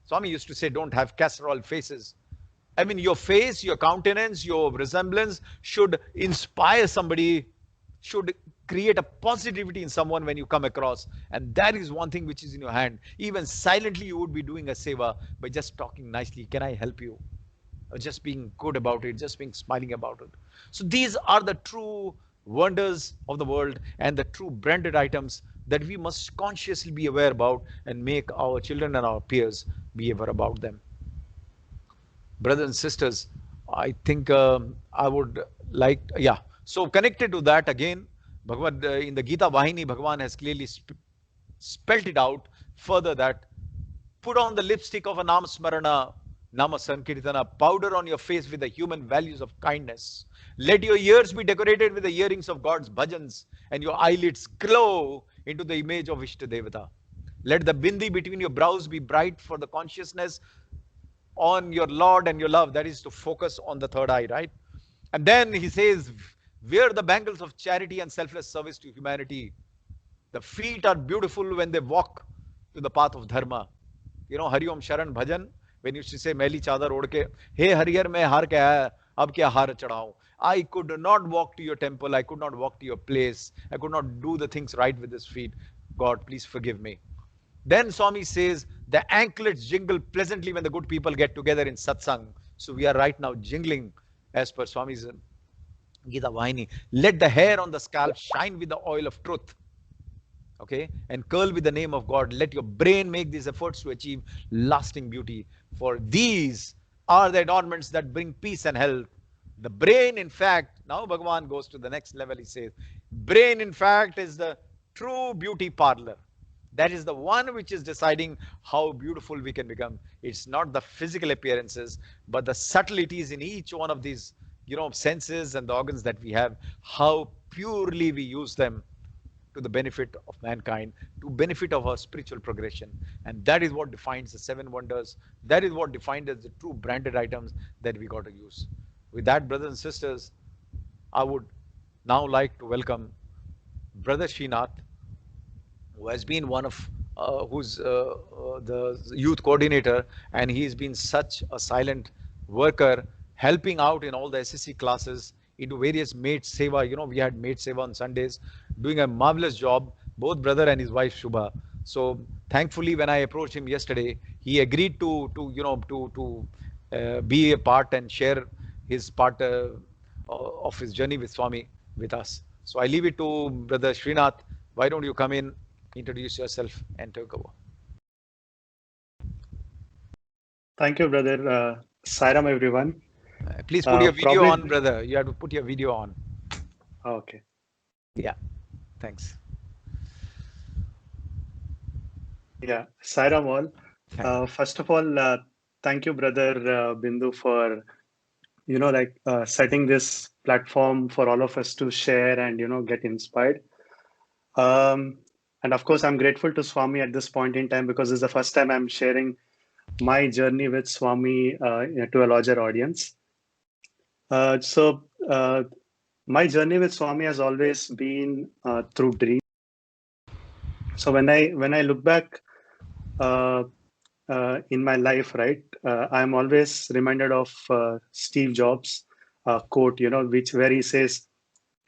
Swami used to say, don't have casserole faces. I mean, your face, your countenance, your resemblance should inspire somebody, should create a positivity in someone when you come across. And that is one thing which is in your hand. Even silently, you would be doing a seva by just talking nicely. Can I help you? Or just being good about it, just being smiling about it. So these are the true wonders of the world and the true branded items that we must consciously be aware about and make our children and our peers be aware about them. Brothers and sisters, I think I would like, yeah. So connected to that again, Bhagavad, in the Gita Vahini, Bhagavan has clearly spelt it out further that put on the lipstick of a Nam Smarana, Nama Sankirtana, powder on your face with the human values of kindness. Let your ears be decorated with the earrings of God's bhajans and your eyelids glow into the image of Ishta Devata. Let the bindi between your brows be bright for the consciousness on your Lord and your love. That is to focus on the third eye, right? And then he says, wear the bangles of charity and selfless service to humanity. The feet are beautiful when they walk to the path of dharma. You know, Hari Om Sharan Bhajan, when you say, Meli Chadar Odke, hey Harihar, मैं हार के आया, अब क्या हार चढ़ाऊं? I could not walk to your temple, I could not walk to your place, I could not do the things right with this feet. God, please forgive me. Then Swami says, the anklets jingle pleasantly when the good people get together in satsang. So we are right now jingling as per Swami's Gita Vahini. Let the hair on the scalp shine with the oil of truth. Okay, and curl with the name of God. Let your brain make these efforts to achieve lasting beauty. For these are the adornments that bring peace and health. The brain, in fact, now Bhagavan goes to the next level. He says, brain, in fact, is the true beauty parlor. That is the one which is deciding how beautiful we can become. It's not the physical appearances, but the subtleties in each one of these, senses and the organs that we have, how purely we use them to the benefit of mankind, to benefit of our spiritual progression. And that is what defines the seven wonders. That is what defines as the true branded items that we got to use. With that, brothers and sisters, I would now like to welcome Brother Srinath, who has been one of who's the youth coordinator, and he's been such a silent worker, helping out in all the SSC classes, into various maid seva. We had maid seva on Sundays, doing a marvelous job, both brother and his wife Shubha. So thankfully, when I approached him yesterday, he agreed to be a part and share his part of his journey with Swami with us. So I leave it to Brother Srinath. Why don't you come in, introduce yourself, and take over. Thank you, brother. Sairam, everyone. Please put your video on, brother. You have to put your video on. Okay. Yeah. Thanks. Yeah. Sairam all. First of all, thank you, brother Bindu, for setting this platform for all of us to share and get inspired. And of course, I'm grateful to Swami at this point in time, because it's the first time I'm sharing my journey with Swami to a larger audience. So my journey with Swami has always been through dreams. So when I look back in my life, right, I'm always reminded of Steve Jobs' quote, where he says,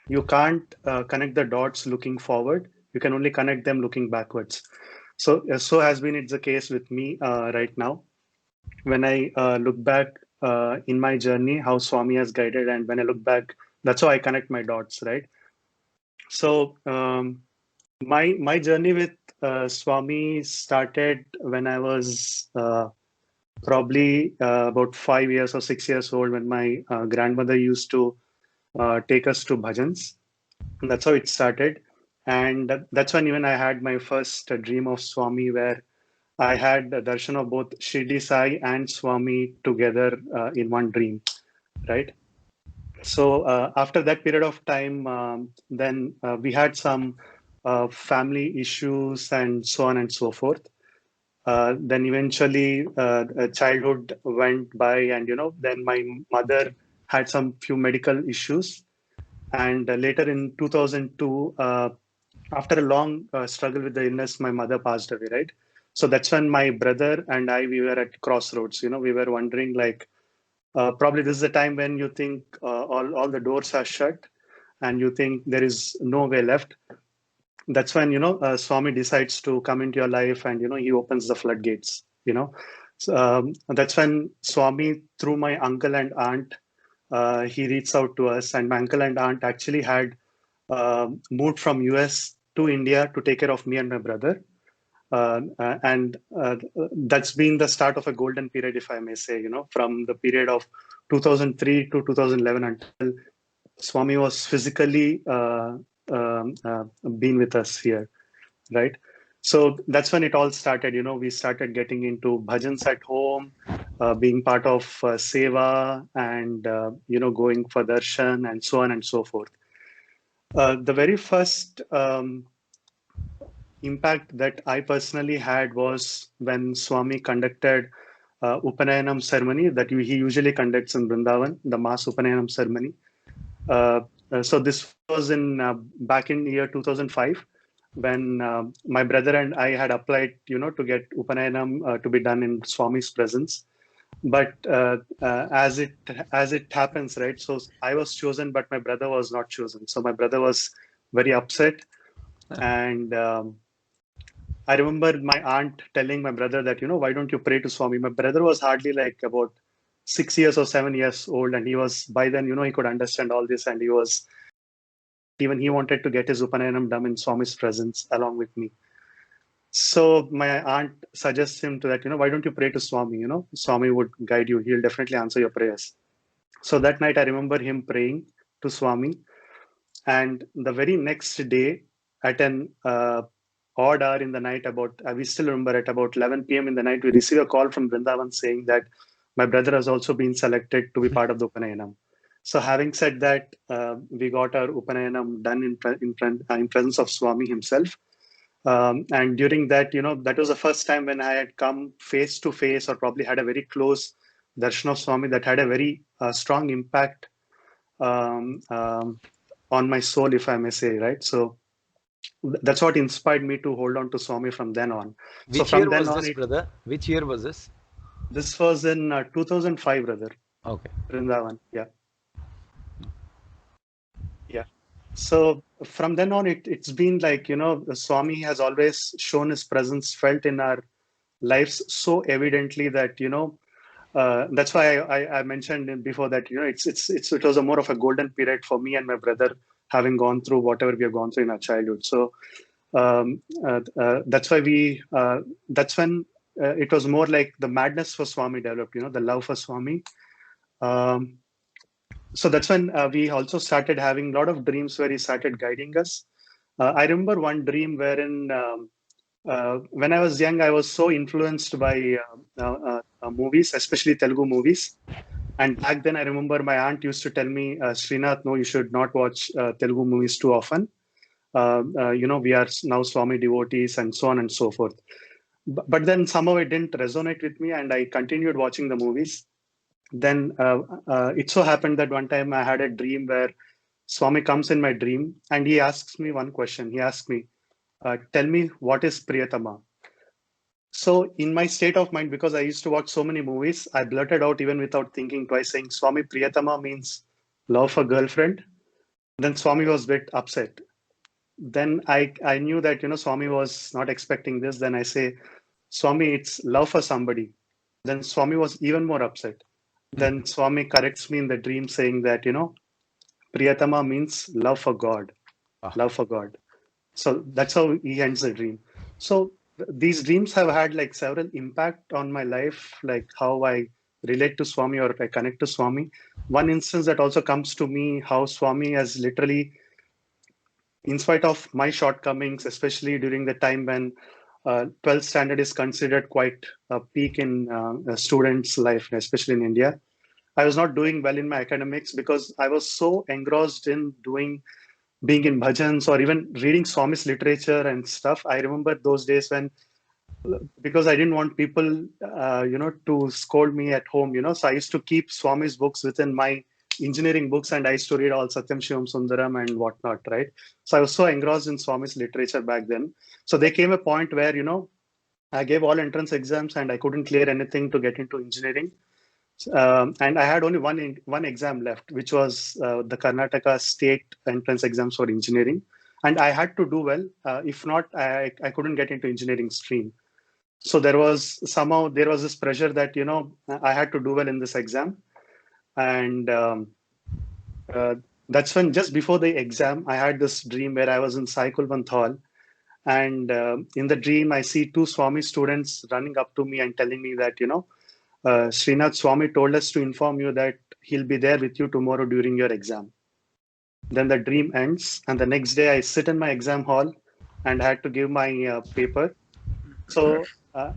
"You can't connect the dots looking forward. You can only connect them looking backwards." So has been it's the case with me right now. When I look back in my journey, how Swami has guided, and when I look back, that's how I connect my dots, right? So my journey with Swami started when I was probably about 5 years or 6 years old, when my grandmother used to take us to bhajans. And that's how it started. And that's when even I had my first dream of Swami, where I had the darshan of both Shirdi Sai and Swami together in one dream, right? So after that period of time, then we had some family issues and so on and so forth. Then eventually childhood went by, and then my mother had some few medical issues. And later in 2002, after a long struggle with the illness, my mother passed away, right? So that's when my brother and I, we were at crossroads. We were wondering like, probably this is the time when you think all the doors are shut and you think there is no way left. That's when Swami decides to come into your life, and he opens the floodgates. So, that's when Swami, through my uncle and aunt, he reached out to us, and my uncle and aunt actually had moved from US to India to take care of me and my brother. And that's been the start of a golden period, if I may say, from the period of 2003 to 2011 until Swami was physically been with us here, right? So that's when it all started. We started getting into bhajans at home, being part of seva, and going for darshan and so on and so forth. The very first impact that I personally had was when Swami conducted Upanayanam ceremony that he usually conducts in Vrindavan, the mass Upanayanam ceremony. So this was in back in year 2005, when my brother and I had applied, to get Upanayanam to be done in Swami's presence. But as it happens, right? So I was chosen, but my brother was not chosen. So my brother was very upset, and I remember my aunt telling my brother that, why don't you pray to Swami? My brother was hardly like about 6 years or 7 years old, and he was by then, he could understand all this, and he wanted to get his Upanayanam done in Swami's presence along with me. So my aunt suggests him to that, why don't you pray to Swami? Swami would guide you. He'll definitely answer your prayers. So that night, I remember him praying to Swami. And the very next day, at an odd hour in the night, we still remember at about 11 p.m. in the night, we received a call from Vrindavan saying that my brother has also been selected to be part of the Upanayanam. So having said that, we got our Upanayanam done in presence of Swami himself. And during that, that was the first time when I had come face to face, or probably had a very close darshan of Swami that had a very strong impact on my soul, if I may say, right? So that's what inspired me to hold on to Swami from then on. Which year was this, brother? Which year was this? This was in 2005, brother. Okay. Vrindavan, yeah. Yeah. So from then on, it's been like, Swami has always shown his presence, felt in our lives so evidently that, that's why I mentioned before that, it was a more of a golden period for me and my brother, having gone through whatever we have gone through in our childhood. So that's why that's when it was more like the madness for Swami developed, the love for Swami. So that's when we also started having a lot of dreams where he started guiding us. I remember one dream wherein when I was young, I was so influenced by movies, especially Telugu movies. And back then, I remember my aunt used to tell me, Srinath, no, you should not watch Telugu movies too often. We are now Swami devotees and so on and so forth. But then somehow it didn't resonate with me, and I continued watching the movies. Then it so happened that one time I had a dream where Swami comes in my dream and he asks me one question. He asked me, tell me, what is Priyatama? So in my state of mind, because I used to watch so many movies, I blurted out even without thinking twice, saying, Swami, Priyatama means love for girlfriend. Then Swami was a bit upset. Then I knew that, Swami was not expecting this. Then I say, Swami, it's love for somebody. Then Swami was even more upset. Then Swami corrects me in the dream saying that, Priyatama means love for God, love for God. So that's how he ends the dream. So these dreams have had like several impact on my life, like how I relate to Swami or I connect to Swami. One instance that also comes to me, how Swami has literally, in spite of my shortcomings, especially during the time when 12th standard is considered quite a peak in a student's life, especially in India. I was not doing well in my academics because I was so engrossed in being in bhajans or even reading Swami's literature and stuff. I remember those days when, because I didn't want people, to scold me at home, so I used to keep Swami's books within my engineering books, and I used to read all Satyam Shivam Sundaram and whatnot, right? So I was so engrossed in Swami's literature back then. So there came a point where, I gave all entrance exams and I couldn't clear anything to get into engineering. And I had only one exam left, which was the Karnataka state entrance exams for engineering. And I had to do well. If not, I couldn't get into engineering stream. So there was this pressure that, I had to do well in this exam. And uh, that's when, just before the exam, I had this dream where I was in Sai Kulwant Hall. And in the dream, I see two Swami students running up to me and telling me that, Srinath Swami told us to inform you that he'll be there with you tomorrow during your exam. Then the dream ends, and the next day I sit in my exam hall and had to give my paper. So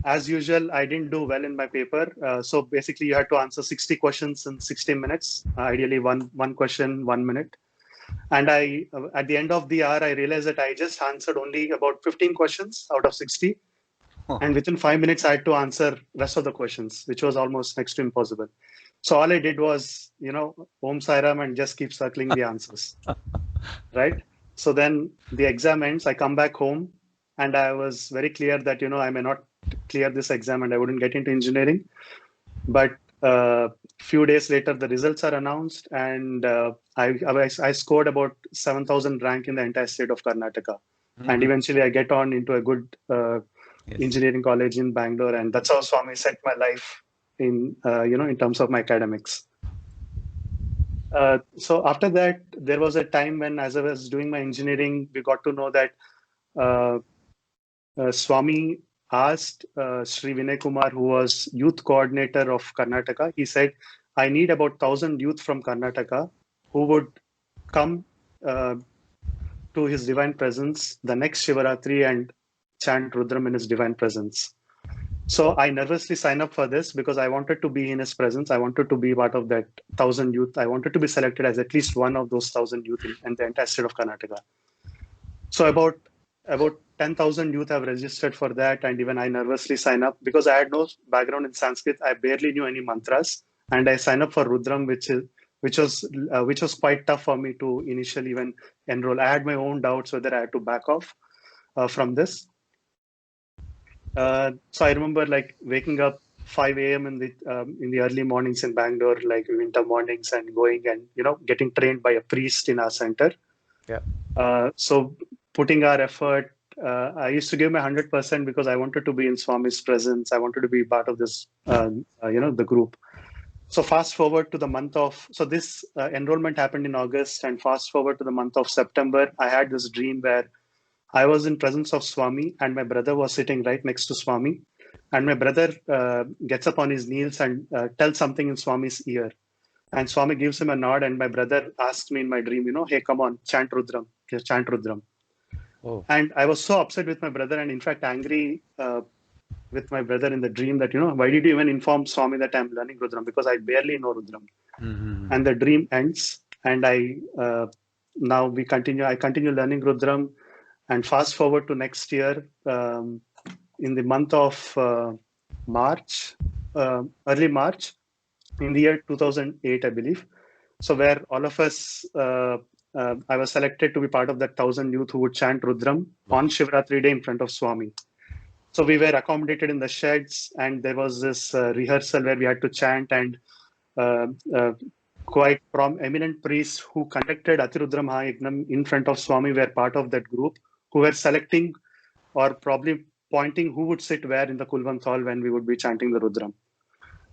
as usual, I didn't do well in my paper. So basically, you had to answer 60 questions in 60 minutes. Ideally, one question, 1 minute. And at the end of the hour, I realized that I just answered only about 15 questions out of 60. And within 5 minutes, I had to answer rest of the questions, which was almost next to impossible. So all I did was, Om Sai Ram and just keep circling the answers, right? So then the exam ends, I come back home and I was very clear that, I may not clear this exam and I wouldn't get into engineering. But few days later, the results are announced and I scored about 7,000 rank in the entire state of Karnataka. And eventually I get on into a good engineering college in Bangalore, and that's how Swami set my life in in terms of my academics. So after that, there was a time when, as I was doing my engineering, we got to know that Swami asked Sri Vinay Kumar, who was youth coordinator of Karnataka. He said, "I need about 1,000 youth from Karnataka who would come to his divine presence the next Shivaratri and chant Rudram in his divine presence." So I nervously signed up for this because I wanted to be in his presence. I wanted to be part of that 1,000 youth. I wanted to be selected as at least one of those 1,000 youth in the entire state of Karnataka. So about 10,000 youth have registered for that, and even I nervously sign up because I had no background in Sanskrit. I barely knew any mantras, and I signed up for Rudram, which was quite tough for me to initially even enroll. I had my own doubts whether I had to back off from this. So I remember like waking up 5 a.m. in the early mornings in Bangalore, like winter mornings, and going and getting trained by a priest in our center. Yeah. So putting our effort, I used to give my 100% because I wanted to be in Swami's presence. I wanted to be part of this, the group. So fast forward to the month of, so this enrollment happened in August, and fast forward to the month of September, I had this dream where I was in presence of Swami and my brother was sitting right next to Swami. And my brother gets up on his knees and tells something in Swami's ear. And Swami gives him a nod, and my brother asks me in my dream, hey, come on, chant Rudram, chant Rudram. Oh. And I was so upset with my brother and in fact angry with my brother in the dream that, why did you even inform Swami that I'm learning Rudram? Because I barely know Rudram. Mm-hmm. And the dream ends and I continue learning Rudram. And fast forward to next year, in the month of March, early March, in the year 2008, I believe. So where all of us, I was selected to be part of that 1,000 youth who would chant Rudram on Shivratri day in front of Swami. So we were accommodated in the sheds, and there was this rehearsal where we had to chant, and quite eminent priests who conducted Atirudra Mahayagnam in front of Swami were part of that group, who were selecting or probably pointing who would sit where in the Kulwant Hall when we would be chanting the Rudram.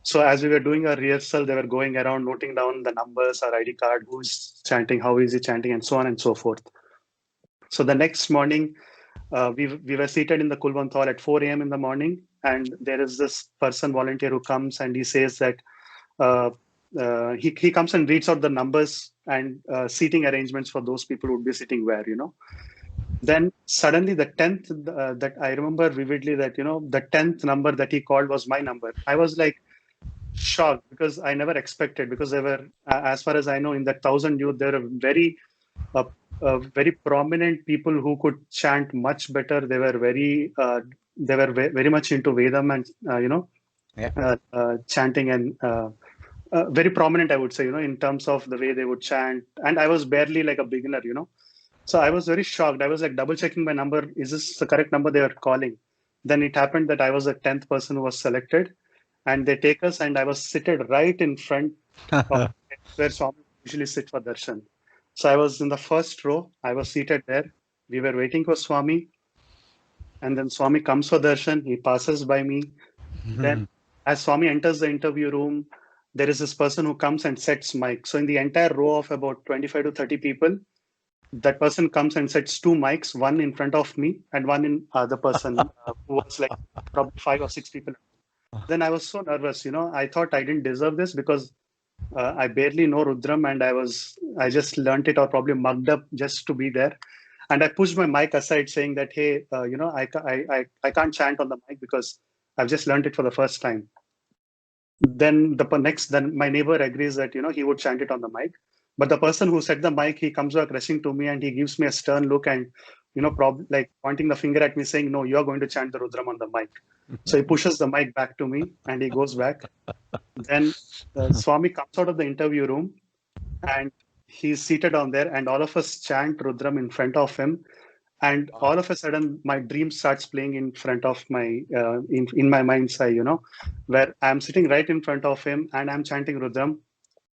So as we were doing our rehearsal, they were going around noting down the numbers, our ID card, who's chanting, how is he chanting, and so on and so forth. So the next morning, we were seated in the Kulwant Hall at 4 a.m. in the morning, and there is this person, volunteer, who comes and he says that he comes and reads out the numbers and seating arrangements for those people who would be sitting where, Then suddenly the 10th that I remember vividly that, the 10th number that he called was my number. I was like shocked because I never expected, because there were, as far as I know, in that 1,000 youth, there were very prominent people who could chant much better. They were very much into Vedam and, chanting and very prominent, I would say, in terms of the way they would chant. And I was barely like a beginner, So I was very shocked. I was like double checking my number. Is this the correct number they were calling? Then it happened that I was the 10th person who was selected, and they take us, and I was seated right in front of where Swami usually sit for darshan. So I was in the first row. I was seated there. We were waiting for Swami, and then Swami comes for darshan. He passes by me. Then, as Swami enters the interview room, there is this person who comes and sets mic. So in the entire row of about 25 to 30 people, that person comes and sets two mics, one in front of me and one in other person who was like probably 5 or 6 people. Then I was so nervous, I thought I didn't deserve this because I barely know Rudram, and I just learned it or probably mugged up just to be there. And I pushed my mic aside saying that, hey, I can't chant on the mic because I've just learned it for the first time. Then then my neighbor agrees that, he would chant it on the mic. But the person who set the mic, he comes back rushing to me and he gives me a stern look and, probably like pointing the finger at me saying, no, you're going to chant the Rudram on the mic. So he pushes the mic back to me and he goes back. Then Swami comes out of the interview room and he's seated down there, and all of us chant Rudram in front of him. And all of a sudden, my dream starts playing in front of my, in my mind's eye, where I'm sitting right in front of him and I'm chanting Rudram.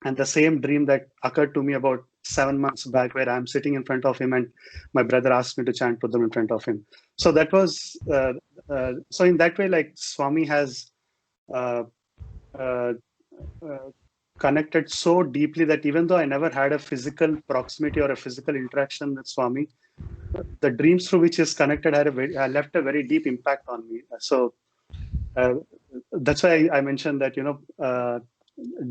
And the same dream that occurred to me about 7 months back, where I'm sitting in front of him and my brother asked me to chant Rudram in front of him. So that was, so in that way, like Swami has connected so deeply that even though I never had a physical proximity or a physical interaction with Swami, the dreams through which he's connected left a very deep impact on me. So that's why I mentioned that,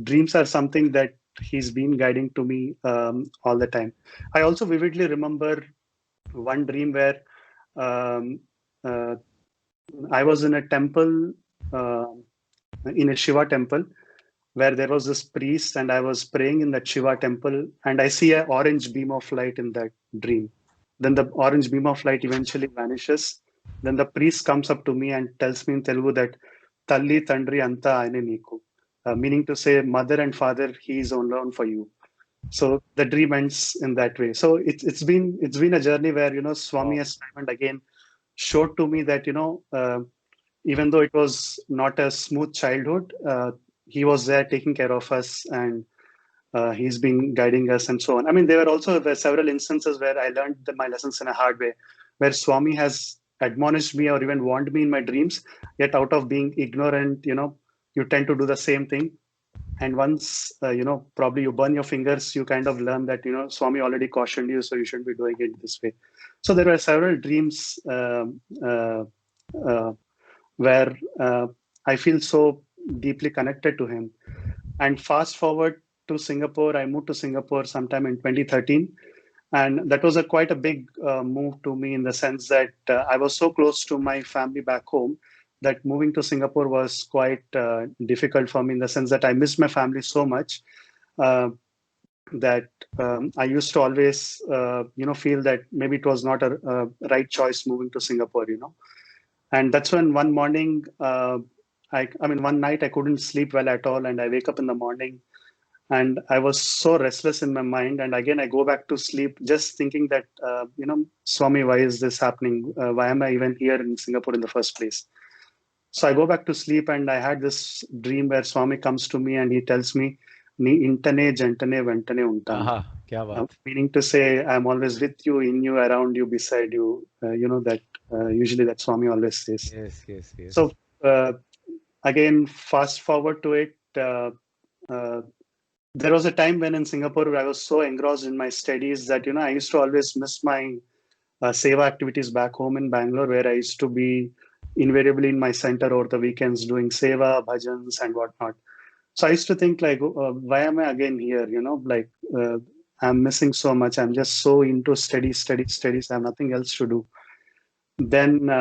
dreams are something that he's been guiding to me all the time. I also vividly remember one dream where I was in a temple, in a Shiva temple, where there was this priest and I was praying in that Shiva temple, and I see an orange beam of light in that dream. Then the orange beam of light eventually vanishes. Then the priest comes up to me and tells me in Telugu that Talli Tandri Anta Aine Neeku, meaning to say mother and father, he is alone for you. So the dream ends in that way. So it's been a journey where Swami has time and again showed to me that even though it was not a smooth childhood, he was there taking care of us, and he's been guiding us and so on. I mean, there were several instances where I learned my lessons in a hard way, where Swami has admonished me or even warned me in my dreams, yet out of being ignorant, you tend to do the same thing. And once, probably you burn your fingers, you kind of learn that, Swami already cautioned you, so you shouldn't be doing it this way. So there were several dreams where I feel so deeply connected to him. And fast forward to Singapore, I moved to Singapore sometime in 2013. And that was quite a big move to me in the sense that I was so close to my family back home that moving to Singapore was quite difficult for me in the sense that I missed my family so much that I used to always, feel that maybe it was not a right choice moving to Singapore, And that's when one morning, one night I couldn't sleep well at all. And I wake up in the morning and I was so restless in my mind. And again, I go back to sleep just thinking that, Swami, why is this happening? Why am I even here in Singapore in the first place? So I go back to sleep and I had this dream where Swami comes to me and he tells me, "Ni intane jantane ventane untanu." Meaning to say, I'm always with you, in you, around you, beside you. Usually that Swami always says. Yes. So again, fast forward to it. There was a time when in Singapore where I was so engrossed in my studies that I used to always miss my seva activities back home in Bangalore, where I used to be invariably in my center over the weekends doing seva, bhajans, and whatnot. So I used to think like, why am I again here? I'm missing so much. I'm just so into studies. I have nothing else to do. Then,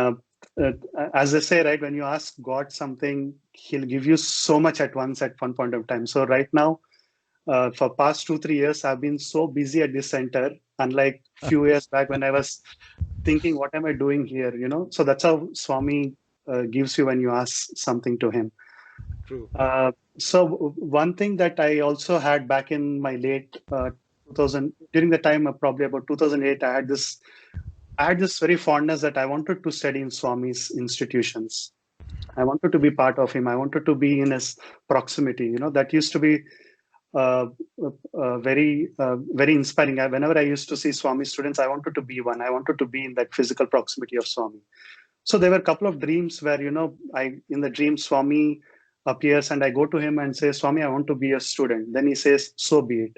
as I say, right, when you ask God something, He'll give you so much at once at one point of time. So right now, for past 2-3 years, I've been so busy at this center, unlike few years back when I was thinking, what am I doing here? So that's how Swami gives you when you ask something to him. True. So one thing that I also had back in my late 2000, during the time of probably about 2008, I had this I had this very fondness that I wanted to study in Swami's institutions. I wanted to be part of him. I wanted to be in his proximity. That used to be uh, very inspiring. Whenever I used to see Swami students, I wanted to be one. I wanted to be in that physical proximity of Swami. So there were a couple of dreams where, I in the dream Swami appears and I go to him and say, Swami, I want to be a student. Then he says, so be it.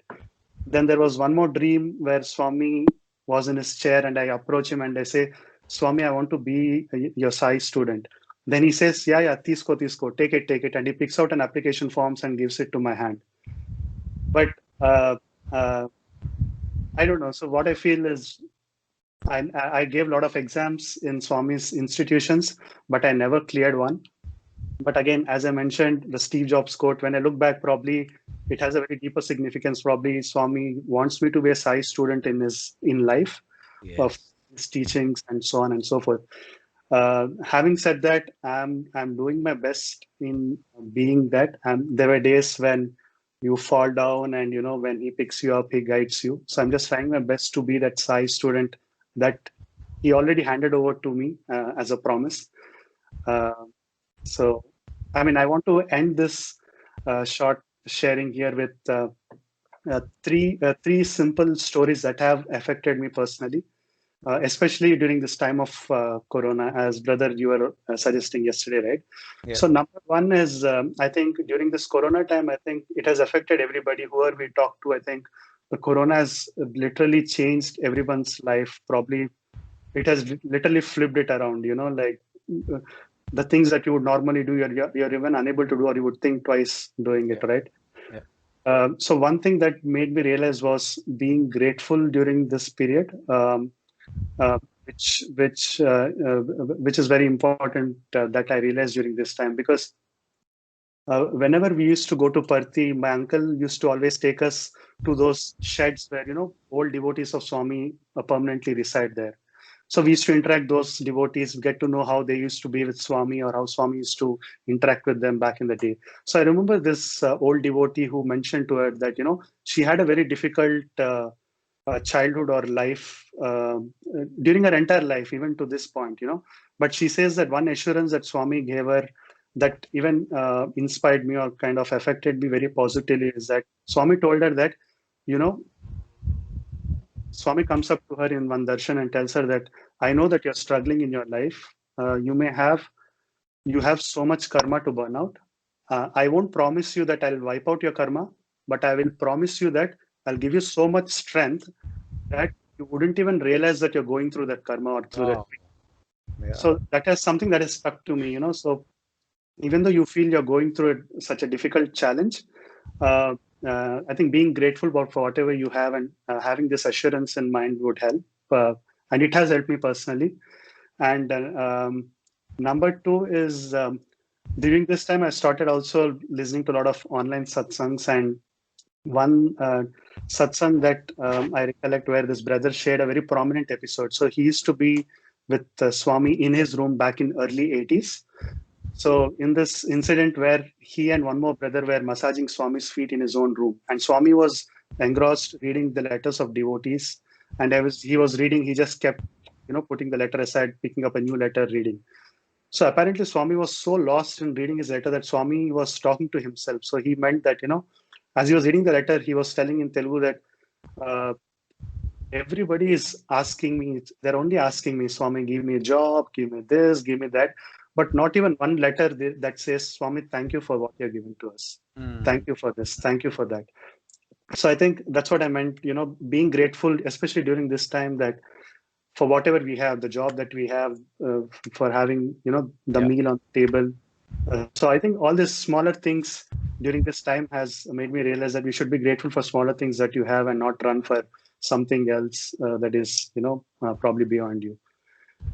Then there was one more dream where Swami was in his chair and I approach him and I say, Swami, I want to be your Sai student. Then he says, yeah, tisko, take it. And he picks out an application forms and gives it to my hand. But I don't know. So what I feel is I gave a lot of exams in Swami's institutions, but I never cleared one. But again, as I mentioned, the Steve Jobs quote, when I look back, probably it has a very deeper significance. Probably Swami wants me to be a Sai student in life of his teachings and so on and so forth. Having said that, I'm doing my best in being that. And there were days when you fall down and when he picks you up, he guides you. So I'm just trying my best to be that Sai student that he already handed over to me as a promise. So, I mean, I want to end this short sharing here with three simple stories that have affected me personally, especially during this time of Corona, as brother you were suggesting yesterday, right? Yeah. So number one is, I think during this Corona time, I think it has affected everybody. Whoever we talk to, I think the Corona has literally changed everyone's life. Probably it has literally flipped it around, like the things that you would normally do, you're even unable to do, or you would think twice doing it, right? Yeah. So one thing that made me realize was being grateful during this period, which is very important that I realized during this time, because whenever we used to go to Parthi, my uncle used to always take us to those sheds where old devotees of Swami permanently reside there. So we used to interact those devotees, get to know how they used to be with Swami or how Swami used to interact with them back in the day. So I remember this old devotee who mentioned to her that, she had a very difficult childhood or life during her entire life, even to this point, But she says that one assurance that Swami gave her that even inspired me or kind of affected me very positively is that Swami told her that, Swami comes up to her in one darshan and tells her that I know that you're struggling in your life. You have so much karma to burn out. I won't promise you that I'll wipe out your karma, but I will promise you that I'll give you so much strength that you wouldn't even realize that you're going through that karma or through that. Yeah. So that is something that has stuck to me, So even though you feel you're going through such a difficult challenge, I think being grateful for whatever you have and having this assurance in mind would help. And it has helped me personally. And number two is during this time, I started also listening to a lot of online satsangs. And one satsang that I recollect where this brother shared a very prominent episode. So he used to be with Swami in his room back in early 80s. So in this incident where he and one more brother were massaging Swami's feet in his own room, and Swami was engrossed reading the letters of devotees, and he was reading, he just kept, putting the letter aside, picking up a new letter, reading. So apparently Swami was so lost in reading his letter that Swami was talking to himself. So he meant that, as he was reading the letter, he was telling in Telugu that everybody is asking me, they're only asking me, Swami, give me a job, give me this, give me that. But not even one letter that says, Swami, thank you for what you're giving to us. Thank you for this. Thank you for that. So I think that's what I meant, being grateful, especially during this time, that for whatever we have, the job that we have, for having, the meal on the table. So I think all these smaller things during this time has made me realize that we should be grateful for smaller things that you have and not run for something else that is, probably beyond you.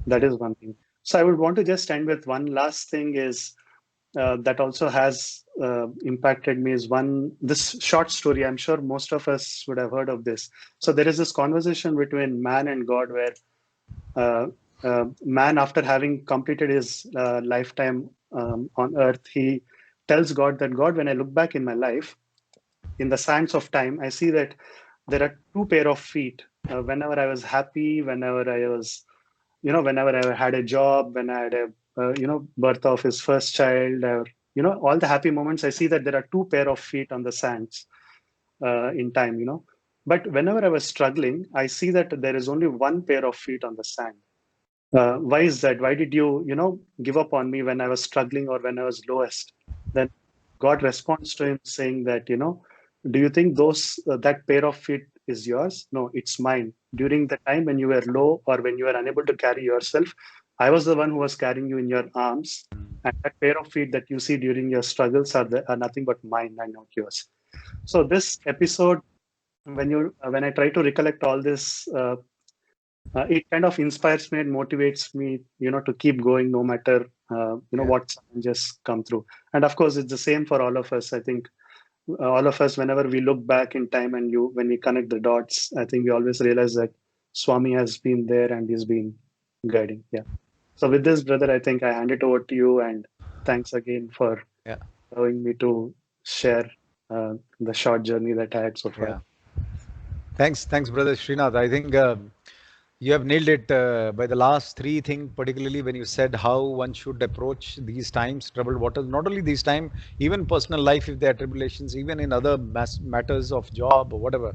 That is one thing. So I would want to just end with one last thing is that also has impacted me is this short story. I'm sure most of us would have heard of this. So there is this conversation between man and God where man, after having completed his lifetime on earth, he tells God that, God, when I look back in my life, in the sands of time, I see that there are two pair of feet. Whenever I was happy, whenever I was whenever I had a job, when I had a, birth of his first child, or, all the happy moments, I see that there are two pair of feet on the sands in time. But whenever I was struggling, I see that there is only one pair of feet on the sand. Why is that? Why did you, give up on me when I was struggling or when I was lowest? Then God responds to him saying that, do you think that pair of feet is yours? No, it's mine. During the time when you were low or when you were unable to carry yourself, I was the one who was carrying you in your arms. And that pair of feet that you see during your struggles are nothing but mine and not yours. So this episode, when I try to recollect all this, it kind of inspires me and motivates me, to keep going no matter what challenges come through. And of course, it's the same for all of us. I think all of us, whenever we look back in time and when we connect the dots, I think we always realize that Swami has been there and he's been guiding. Yeah. So with this, brother, I think I hand it over to you, and thanks again for allowing me to share the short journey that I had so far. Thanks, brother Srinath. I think you have nailed it by the last three things, particularly when you said how one should approach these times, troubled waters. Not only these times, even personal life, if there are tribulations, even in other matters of job or whatever.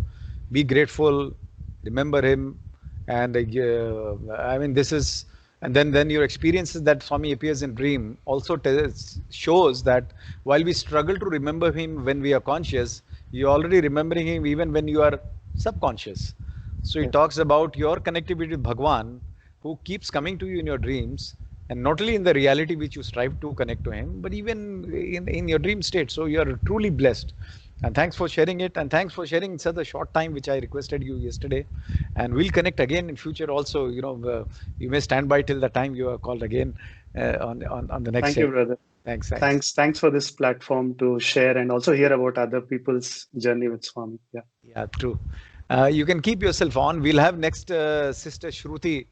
Be grateful, remember him, and I mean, this is. And then your experiences that Swami appears in dream also shows that while we struggle to remember him when we are conscious, you're already remembering him even when you are subconscious. So he talks about your connectivity with Bhagwan, who keeps coming to you in your dreams, and not only in the reality which you strive to connect to him, but even in your dream state. So you are truly blessed. And thanks for sharing it, and thanks for sharing in such a short time, which I requested you yesterday. And we'll connect again in future also. You may stand by till the time you are called again on the next. Thank you, brother. Thanks for this platform to share and also hear about other people's journey with Swami. Yeah, true. You can keep yourself on. We'll have next Sister Shruti,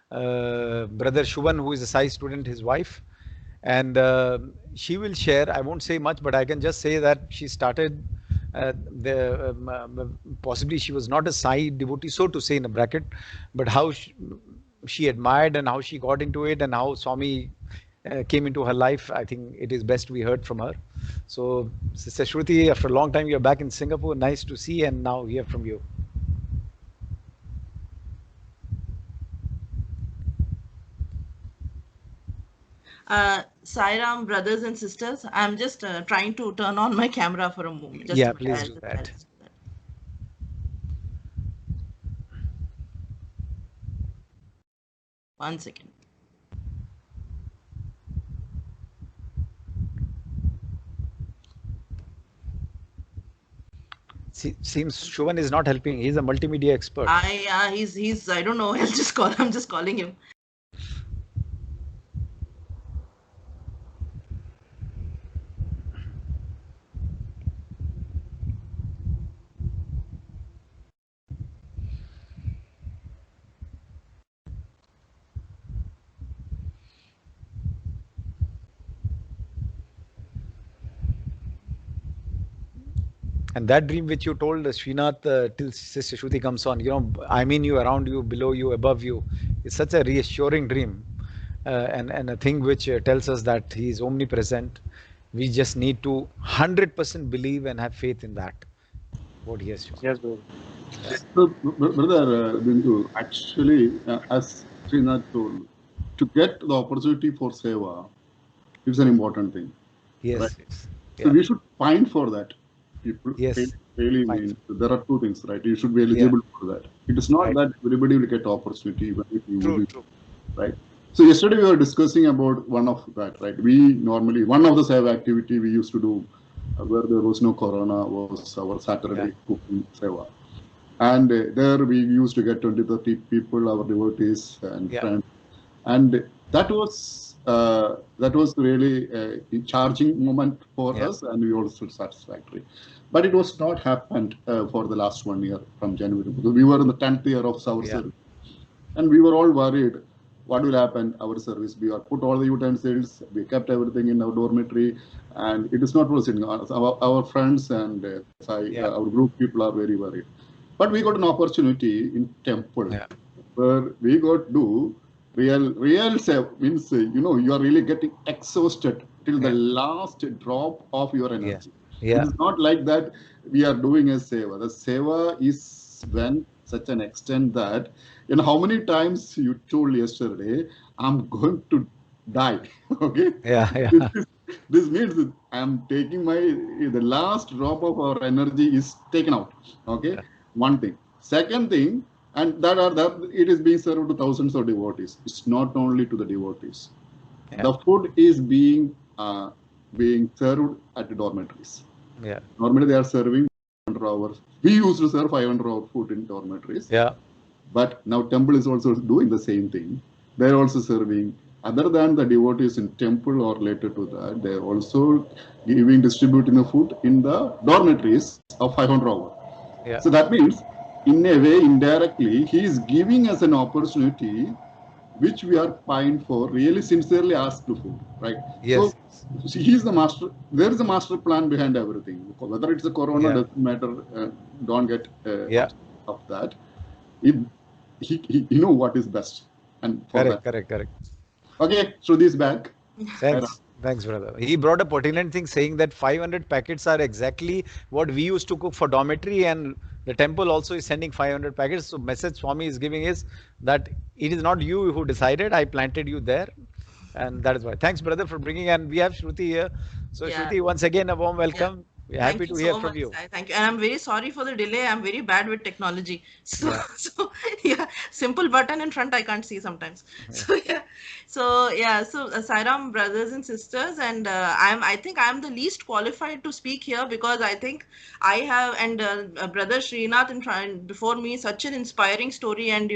brother Shubhan, who is a Sai student, his wife. And she will share. I won't say much, but I can just say that she started possibly she was not a Sai devotee, so to say, in a bracket, but how she admired and how she got into it and how Swami came into her life. I think it is best we heard from her. So, Sister Shruti, after a long time, you're back in Singapore. Nice to see and now hear from you. Sairam, brothers and sisters, I'm just trying to turn on my camera for a moment. Just please do that. One second. Seems Shubhan is not helping. He's a multimedia expert. He's I don't know. I'm just calling him. And that dream which you told Srinath till Sister Shruti comes on, I mean you, around you, below you, above you. It's such a reassuring dream and a thing which tells us that he is omnipresent. We just need to 100% believe and have faith in that. What he has shown. Yes, brother. So, brother Bindu, actually, as Srinath told, to get the opportunity for seva, it's an important thing. Yes. Right? Yes. So we should find for that. People yes. really mean there are two things, right? You should be eligible for that. It is not that everybody will get opportunity, even if you true. Right? So yesterday we were discussing about one of that, right? We normally, one of the seva activity we used to do where there was no corona was our Saturday cooking seva. And there we used to get 20-30 people, our devotees and friends. And that was really a charging moment for us, and we also satisfactory. But it was not happened for the last 1 year from January, because we were in the 10th year of our service, and we were all worried. What will happen? Our service, we are put all the utensils, we kept everything in our dormitory, and it is not proceeding. Our friends and our group people are very worried. But we got an opportunity in temple where we got to do real save means you are really getting exhausted till the last drop of your energy. Yeah. It is not like that we are doing a seva. The seva is when such an extent that how many times you told yesterday, I'm going to die. Okay. Yeah. This means that I'm taking the last drop of our energy is taken out. Okay. One thing. Second thing, and that it is being served to thousands of devotees. It's not only to the devotees. The food is being served at the dormitories. Yeah. Normally they are serving 500 hours. We used to serve 500-hour food in dormitories. Yeah. But now temple is also doing the same thing. They're also serving. Other than the devotees in temple or related to that, they're also distributing the food in the dormitories of 500 hours. Yeah. So that means, in a way, indirectly, he is giving us an opportunity which we are paying for, really sincerely asked for, right? Yes. So he's the master. There is a master plan behind everything. Whether it's a corona doesn't matter. Don't get of that. He know what is best, and for correct. Okay, Shruti is back. Thanks, brother. He brought a pertinent thing saying that 500 packets are exactly what we used to cook for dormitory, and the temple also is sending 500 packets. So message Swami is giving is that it is not you who decided, I planted you there. And that is why. Thanks, brother, for bringing, and we have Shruti here. So Shruti, once again, a warm welcome. Yeah. We're happy to hear from you. Thank you. And I'm very sorry for the delay. I'm very bad with technology. So simple button in front I can't see sometimes. So Sairam brothers and sisters, and I think I'm the least qualified to speak here, because I think I have, and brother Srinath in before me, such an inspiring story. And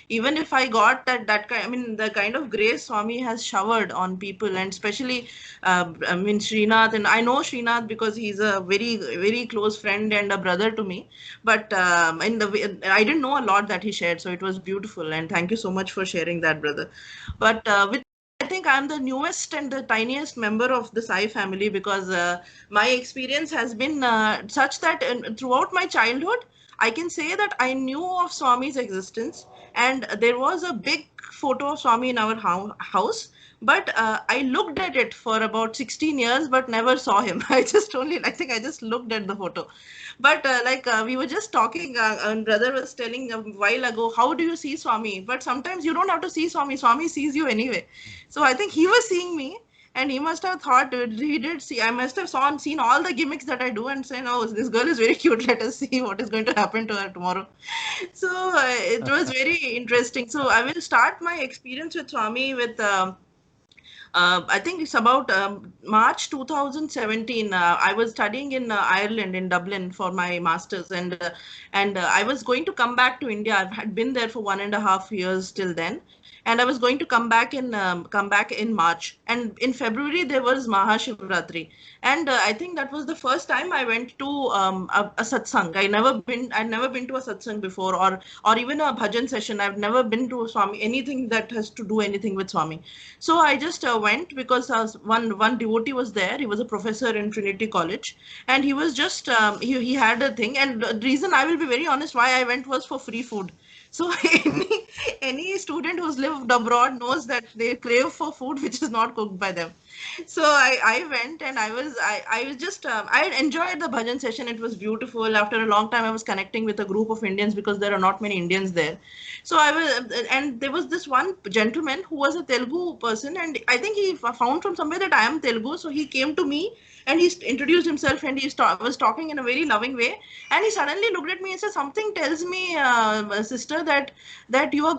even if I got that kind, I mean, the kind of grace Swami has showered on people, and especially Srinath, and I know Srinath because he's a very, very close friend and a brother to me. But I didn't know a lot that he shared, so it was beautiful. And thank you so much for sharing that, brother. But I think I'm the newest and the tiniest member of the Sai family, because my experience has been such that throughout my childhood, I can say that I knew of Swami's existence, and there was a big photo of Swami in our house. But I looked at it for about 16 years, but never saw him. I just looked at the photo. But we were just talking, and brother was telling a while ago, how do you see Swami? But sometimes you don't have to see Swami. Swami sees you anyway. So I think he was seeing me, and he must have thought, he did see, I must have seen all the gimmicks that I do and say, no, this girl is very cute. Let us see what is going to happen to her tomorrow. So it was very interesting. So I will start my experience with Swami with... I think it's about March 2017. I was studying in Ireland, in Dublin, for my master's, and I was going to come back to India. I had been there for 1.5 years till then, and I was going to come back in March. And in February there was Mahashivratri, and I think that was the first time I went to a satsang. I'd never been to a satsang before, or even a bhajan session. I've never been to Swami, anything that has to do anything with Swami. So I just went because one devotee was there. He was a professor in Trinity College, and he was just he had a thing. And the reason, I will be very honest, why I went was for free food. So any student who's lived abroad knows that they crave for food which is not cooked by them. So I went, and I enjoyed the bhajan session. It was beautiful. After a long time, I was connecting with a group of Indians, because there are not many Indians there. So and there was this one gentleman who was a Telugu person, and I think he found from somewhere that I am Telugu. So he came to me and he introduced himself, and he was talking in a very loving way. And he suddenly looked at me and said, something tells me, sister, that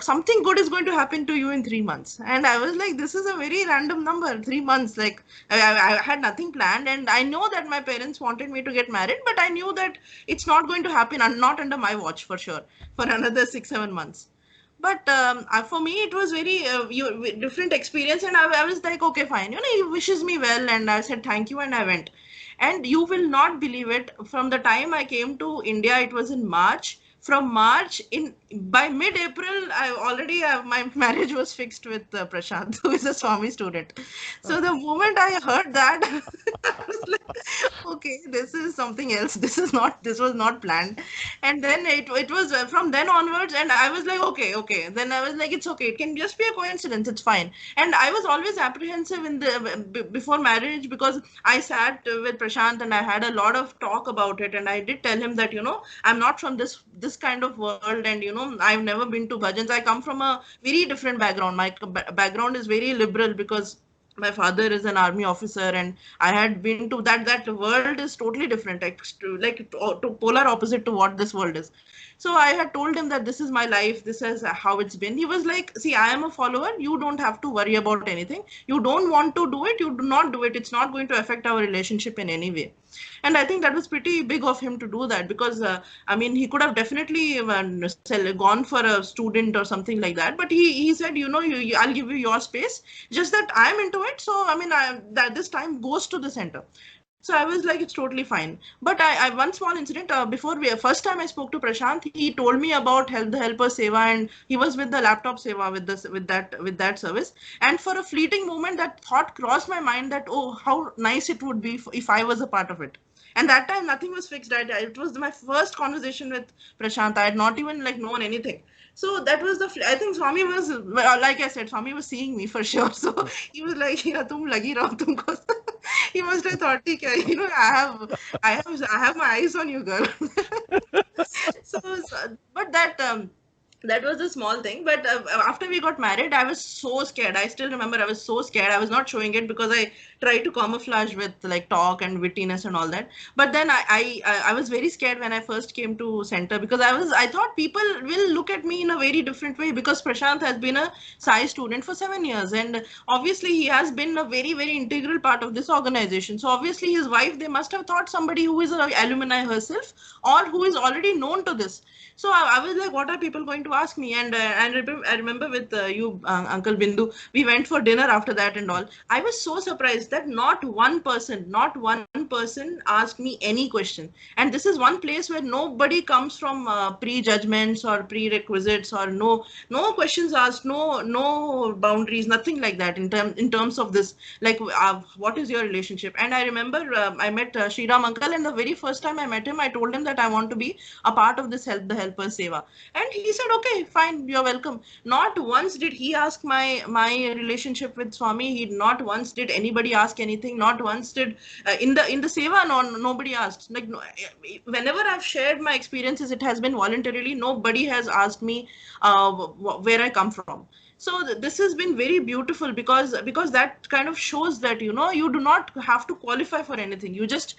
something good is going to happen to you in 3 months. And I was like, this is a very random number, 3 months. Like I had nothing planned, and I know that my parents wanted me to get married, but I knew that it's not going to happen, and not under my watch for sure, for another 6-7 months. But for me, it was very different experience, and I was like, okay, fine. He wishes me well, and I said thank you, and I went. And you will not believe it. From the time I came to India, it was in March. From March, by mid-April, my marriage was fixed with Prashant, who is a Swami student. So the moment I heard that, I was like, okay, this is something else. This was not planned. And then it was from then onwards, and I was like, okay. Then I was like, it's okay. It can just be a coincidence. It's fine. And I was always apprehensive before marriage, because I sat with Prashant and I had a lot of talk about it, and I did tell him that, I'm not from this kind of world, and I've never been to bhajans. I come from a very different background. My background is very liberal, because my father is an army officer, and I had been to that world is totally different, like to polar opposite to what this world is. So I had told him that this is my life, this is how it's been. He was like, see, I am a follower, you don't have to worry about anything. You don't want to do it, you do not do it. It's not going to affect our relationship in any way. And I think that was pretty big of him to do that, because he could have definitely gone for a student or something like that, but he said, I'll give you your space, just that I'm into it. So that this time goes to the center. So I was like, it's totally fine. But I one small incident, first time I spoke to Prashant, he told me about the Helper Seva, and he was with the laptop Seva with that service. And for a fleeting moment, that thought crossed my mind that, oh, how nice it would be if I was a part of it. And that time nothing was fixed. It was my first conversation with Prashant. I had not even known anything. So that was I think Swami was, like I said, Swami was seeing me for sure. So he was like, yeah, tum lagi raho tumko. He must have thought, I have my eyes on you, girl. But that was a small thing. But after we got married, I was so scared. I still remember I was so scared. I was not showing it because I tried to camouflage with talk and wittiness and all that. But then I was very scared when I first came to center, because I thought people will look at me in a very different way, because Prashant has been a Sai student for 7 years, and obviously he has been a very, very integral part of this organization. So obviously his wife, they must have thought somebody who is an alumni herself, or who is already known to this. So I was like, what are people going to ask me? And I remember with you, Uncle Bindu, we went for dinner after that and all. I was so surprised that not one person asked me any question. And this is one place where nobody comes from prejudgments or prerequisites, or no questions asked, no boundaries, nothing like that in terms of this. Like, what is your relationship? And I remember I met Sriram Uncle, and the very first time I met him, I told him that I want to be a part of this Helper Seva. And he said, okay, fine, you're welcome. Not once did he ask my relationship with Swami. He not once did anybody ask anything. Not once did in the Seva, nobody asked. Whenever I've shared my experiences, it has been voluntarily. Nobody has asked me where I come from. So this has been very beautiful, because that kind of shows that you do not have to qualify for anything. You just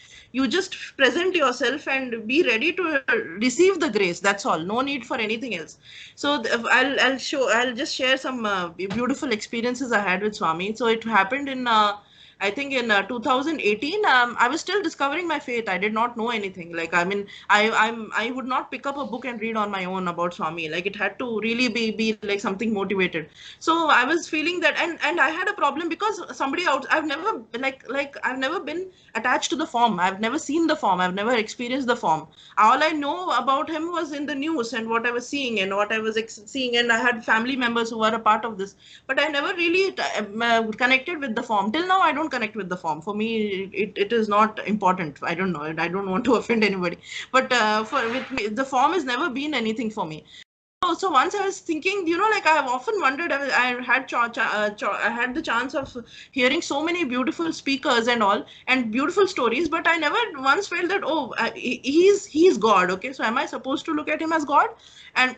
present yourself and be ready to receive the grace. That's all. No need for anything else. So I'll just share some beautiful experiences I had with Swami. So it happened in I think in 2018, I was still discovering my faith. I did not know anything. I would not pick up a book and read on my own about Swami. It had to really be like something motivated. So I was feeling that, and I had a problem, because somebody else, I've never I've never been attached to the form. I've never seen the form. I've never experienced the form. All I know about him was in the news and what I was seeing and what I was seeing, and I had family members who were a part of this. But I never really connected with the form. Till now, I don't connect with the form. For me, it is not important. I don't know. I don't want to offend anybody. But with me, the form has never been anything for me. So once I was thinking, I've often wondered, I had the chance of hearing so many beautiful speakers and all, and beautiful stories, but I never once felt that, he's God. Okay, so am I supposed to look at him as God?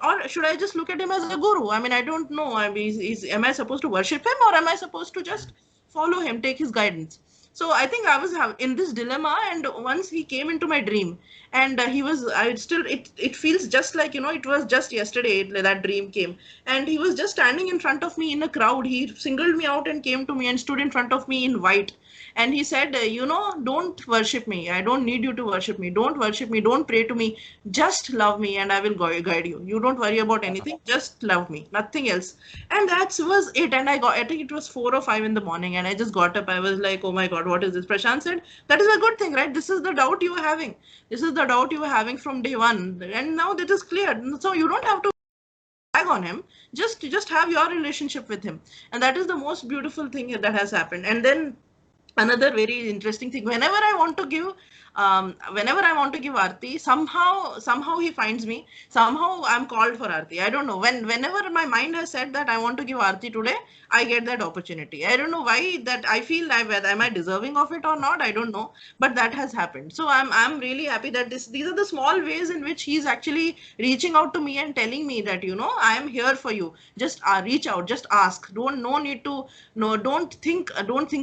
Or should I just look at him as a guru? I don't know. Am I supposed to worship him, or am I supposed to just follow him, take his guidance? So I think I was in this dilemma, and once he came into my dream, and it feels just like, it was just yesterday that dream came, and he was just standing in front of me in a crowd. He singled me out and came to me and stood in front of me in white. And he said, don't worship me. I don't need you to worship me. Don't worship me. Don't pray to me. Just love me, and I will guide you. You don't worry about anything. Just love me. Nothing else. And that was it. And I think it was 4 or 5 in the morning, and I just got up. I was like, oh my God, what is this? Prashant said, that is a good thing, right? This is the doubt you were having. This is the doubt you were having from day one. And now that is clear. So you don't have to bag on him. Just have your relationship with him. And that is the most beautiful thing that has happened. And then another very interesting thing, whenever I want to give whenever I want to give Aarti, somehow he finds me. Somehow I'm called for Aarti. I don't know. Whenever my mind has said that I want to give Aarti today, I get that opportunity. I don't know why that I feel whether am I deserving of it or not. I don't know, but that has happened. So I'm really happy that these are the small ways in which he's actually reaching out to me and telling me that I am here for you. Just reach out, just ask. No need to don't think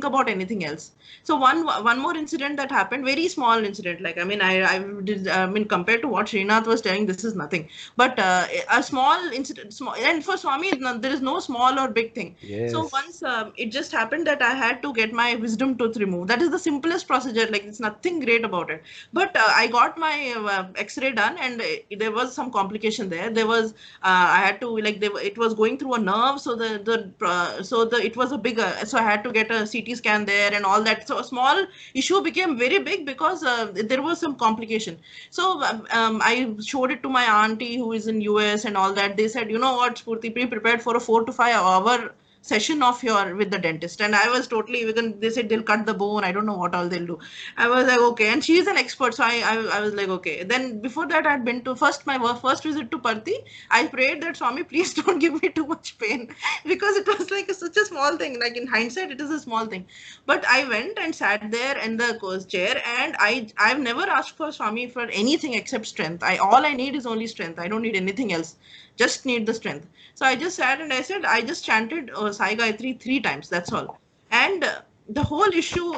about anything else. So one more incident that happened, very small incident. Like I mean compared to what Srinath was telling, this is nothing. But a small incident, and for Swami, there is no small or big thing. Yes. So once it just happened that I had to get my wisdom tooth removed. That is the simplest procedure. Like it's nothing great about it. But I got my X-ray done, and there was some complication there. There was I had to it was going through a nerve, so it was a bigger. So I had to get a CT scan there and all that. So a small issue became very big because there was some complication. So I showed it to my auntie who is in US and all that. They said, you know what, Spurti, be prepared for a 4 to 5 hour session of with the dentist. And I was totally, they said they'll cut the bone. I don't know what all they'll do. I was like, okay. And she's an expert. So I was like, okay. Then before that, I'd been to my first visit to Parthi. I prayed that Swami, please don't give me too much pain, because it was like such a small thing. Like in hindsight, it is a small thing. But I went and sat there in the chair, and I've never asked for Swami for anything except strength. All I need is only strength. I don't need anything else. Just need the strength. So I just sat and I said, I just chanted Sai Gayatri 3 times. That's all. And the whole issue,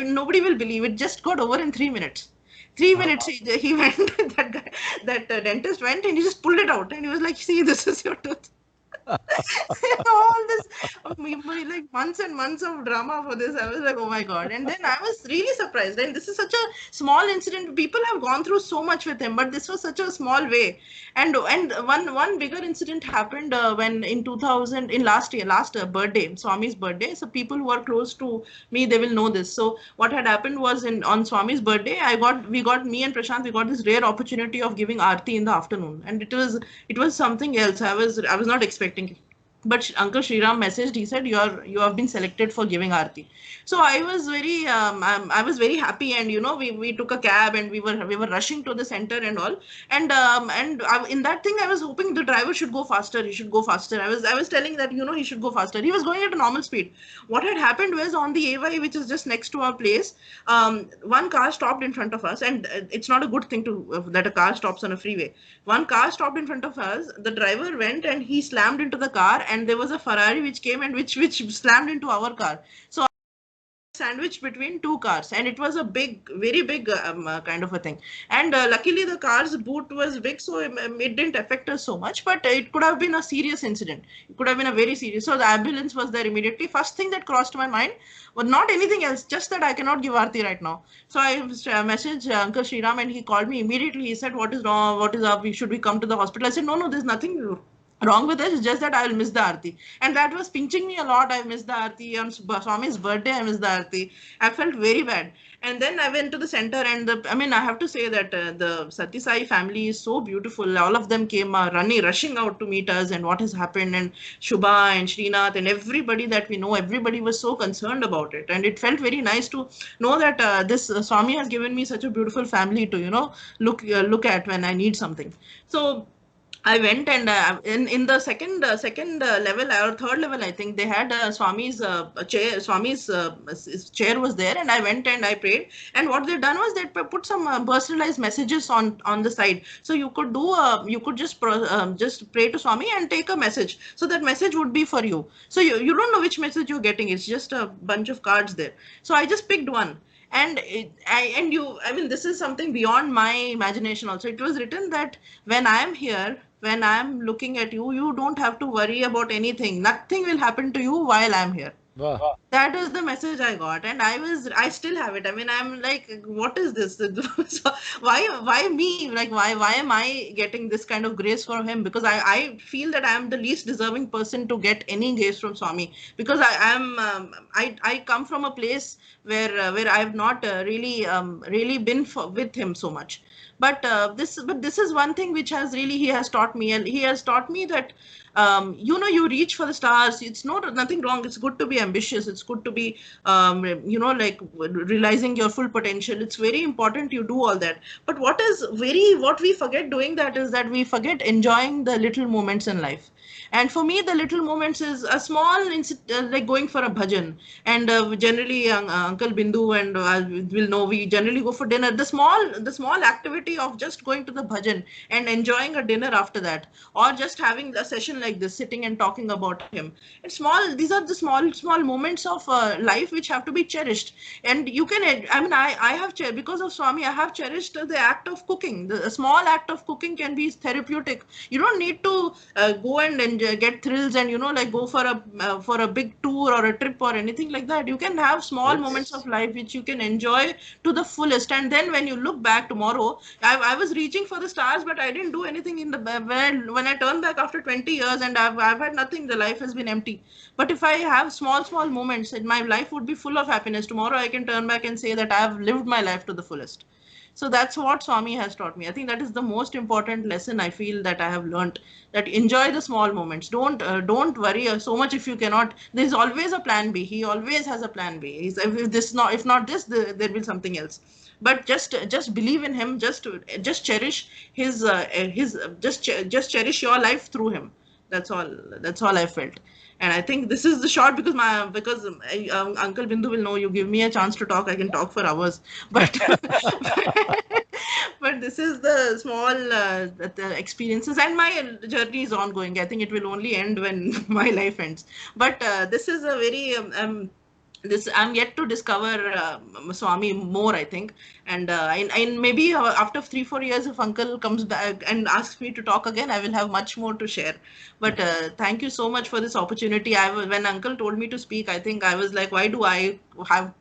nobody will believe it, just got over in 3 minutes. 3 minutes, he went, that dentist went and he just pulled it out. And he was like, see, this is your tooth. All this, like months and months of drama for this. I was like, oh my God. And then I was really surprised. And this is such a small incident. People have gone through so much with him, but this was such a small way. And one bigger incident happened when in last birthday, Swami's birthday. So people who are close to me, they will know this. So what had happened was on Swami's birthday, me and Prashant, we got this rare opportunity of giving Aarti in the afternoon. And it was something else. I was not expecting. But Uncle Shriram messaged. He said, you have been selected for giving Aarti. So I was very happy, and we took a cab and we were rushing to the center and all. And in that thing, I was hoping the driver should go faster. He should go faster. I was telling that he should go faster. He was going at a normal speed. What had happened was on the AY, which is just next to our place, one car stopped in front of us, and it's not a good thing that a car stops on a freeway. One car stopped in front of us. The driver went and he slammed into the car, and there was a Ferrari which came and which slammed into our car. So sandwiched between two cars, and it was a very big kind of a thing. And luckily the car's boot was big, so it didn't affect us so much, but it could have been a serious incident. It could have been a very serious. So the ambulance was there immediately. First thing that crossed my mind was not anything else, just that I cannot give Aarti right now. So I messaged Uncle Shriram, and he called me immediately. He said, what is wrong? What is up? Should we come to the hospital? I said, no, there's nothing wrong with it. It's just that I will miss the Aarti. And that was pinching me a lot. I missed the Aarti. On Swami's birthday, I missed the Aarti. I felt very bad. And then I went to the center, and I have to say that the Satya Sai family is so beautiful. All of them came rushing out to meet us and what has happened. And Shubha and Srinath and everybody that we know, everybody was so concerned about it. And it felt very nice to know that this Swami has given me such a beautiful family to, look at when I need something. So I went, and in the second level or third level, I think they had Swami's chair. Swami's chair was there, and I went and I prayed. And what they done was they put some personalized messages on the side. So you could just pray to Swami and take a message. So that message would be for you. So you don't know which message you're getting. It's just a bunch of cards there. So I just picked one. And this is something beyond my imagination also. It was written that when I am here, when I am looking at you, you don't have to worry about anything. Nothing will happen to you while I'm here. Wow. That is the message I got, and I still have it. I'm like, what is this? So why me? Like, why am I getting this kind of grace from him? Because I feel that I am the least deserving person to get any grace from Swami, because I come from a place where I have not really been with him so much. But this is one thing which he has taught me, and he has taught me that you reach for the stars. It's nothing wrong. It's good to be ambitious. It's good to be, like realizing your full potential. It's very important you do all that. But what we forget doing that is that we forget enjoying the little moments in life. And for me, the little moments is a small, like going for a bhajan. And generally, Uncle Bindu and will know, we generally go for dinner. The small activity of just going to the bhajan and enjoying a dinner after that, or just having a session like this, sitting and talking about him. And these are the small moments of life which have to be cherished. And you can, I have because of Swami, I have cherished the act of cooking. The small act of cooking can be therapeutic. You don't need to go and get thrills and like go for a big tour or a trip or anything like that. You can have small moments of life which you can enjoy to the fullest. And then when you look back tomorrow, I was reaching for the stars, but I didn't do anything when I turn back after 20 years and I've had nothing. The life has been empty. But if I have small moments, my life would be full of happiness. Tomorrow I can turn back and say that I have lived my life to the fullest. So that's what Swami has taught me. I think that is the most important lesson I feel that I have learned, that enjoy the small moments. Don't worry so much if you cannot. There's always a plan B. He always has a plan B. If not this, there will be something else. But just believe in him. Just cherish just cherish your life through him. That's all I felt. And I think this is the short, because Uncle Bindu will know, you give me a chance to talk, I can talk for hours. But but this is the small the experiences, and my journey is ongoing. I think it will only end when my life ends. But this is a very I'm yet to discover Swami more, I think. And maybe after 3-4 years, if Uncle comes back and asks me to talk again, I will have much more to share. But thank you so much for this opportunity. When Uncle told me to speak, I think I was like, why do I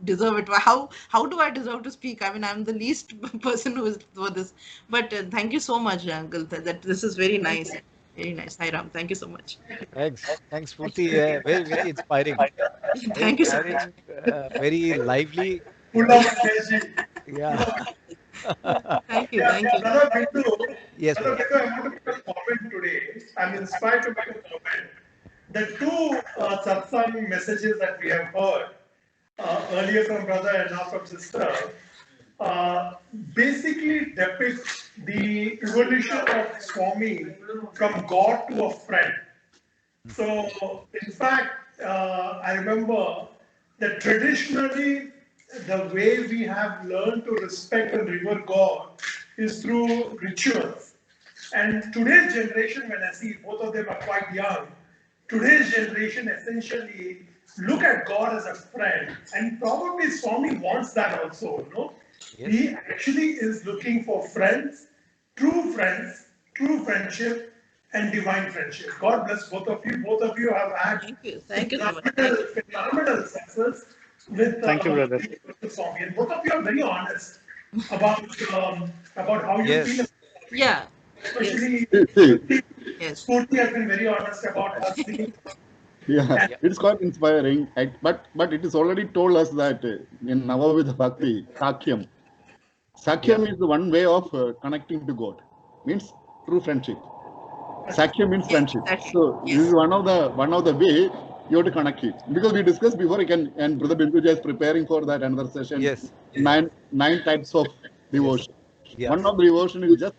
deserve it? How do I deserve to speak? I mean, I'm the least person who is for this. But thank you so much, Uncle. That this is very nice. Very nice. Hi, Ram. Thank you so much. Thanks, Purti. Very inspiring. Thank you so much. Very lively. Full of energy. Yeah. Thank you. Brother Bindu, Yes, Brother Bindu, I want to make a comment today. I'm inspired to make a comment. The two satsang messages that we have heard earlier from brother and now from sister basically depict the evolution of Swami from God to a friend. So, in fact, I remember that traditionally the way we have learned to respect and revere God is through rituals. And today's generation, when I see both of them are quite young, today's generation essentially look at God as a friend. And probably Swami wants that also, you know. Yes. He actually is looking for friends, true friendship, and divine friendship. God bless both of you. Both of you have had phenomenal success with Thank you, brother. Swami. And both of you are very honest about how you feel. Yeah. Especially, yes. Purti has been very honest about us. Yeah, it's quite inspiring. But it is already told us that in Navavidha Bhakti, Sakyam is the one way of connecting to God. Means true friendship. Sakyam means friendship. So this is one of the way you have to connect it. Because we discussed before, and Brother Bindu is preparing for that another session. Yes. Nine types of devotion. Yeah. One of the devotion is just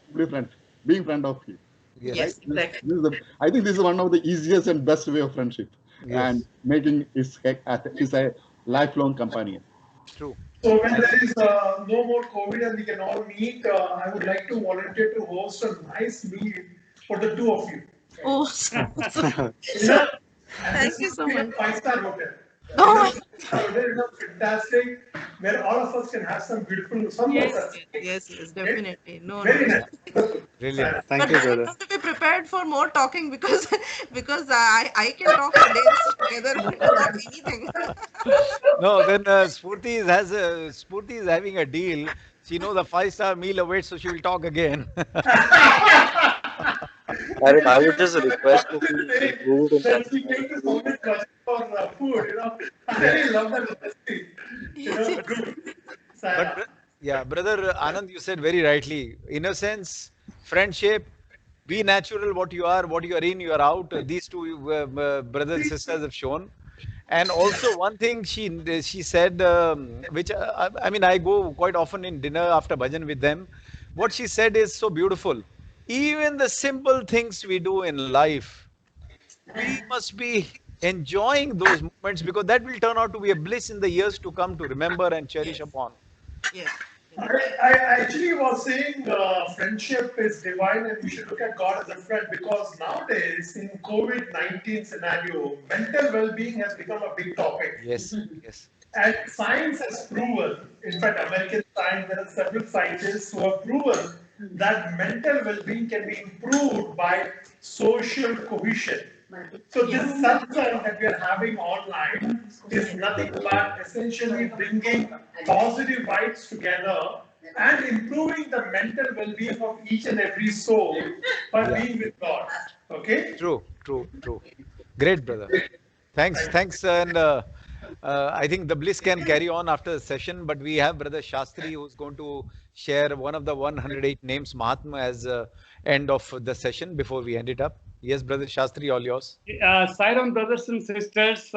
being friend of you. Yes, right? exactly. I think this is one of the easiest and best way of friendship, and making is a lifelong companion. True. So when there is no more COVID and we can all meet, I would like to volunteer to host a nice meal for the two of you. Oh, thank you so much. 5-star hotel. Oh. Fantastic, where all of us can have some beautiful Yes, definitely. No. Very nice. Brilliant. Thank you, brother. I have to be prepared for more talking because I can talk for days together without anything. No, then Spurti is having a deal. She knows a 5-star meal awaits, so she will talk again. I would just request to be included in that. She came to Summit Project for food, you know. I really love that recipe. You know, good. But, yeah, brother Anand, you said very rightly. Innocence, friendship, be natural. What you are in, you are out. These two brothers and sisters have shown. And also one thing she said, which I mean, I go quite often in dinner after bhajan with them. What she said is so beautiful. Even the simple things we do in life, we must be enjoying those moments because that will turn out to be a bliss in the years to come to remember and cherish Yes. upon. Yes. I actually was saying friendship is divine and we should look at God as a friend because nowadays in COVID-19 scenario, mental well-being has become a big topic. Yes, yes, And science has proven, in fact, American science, there are several scientists who have proven that mental well-being can be improved by social cohesion. So this satsang that we are having online is nothing but essentially bringing positive vibes together and improving the mental well-being of each and every soul by yeah. being with God. Okay? True, true, true. Great, brother. Thanks, thanks. And I think the bliss can carry on after the session, but we have Brother Shastri who's going to share one of the 108 names Mahatma as end of the session before we end it up. Yes, Brother Shastri, all yours. Sairam brothers and sisters,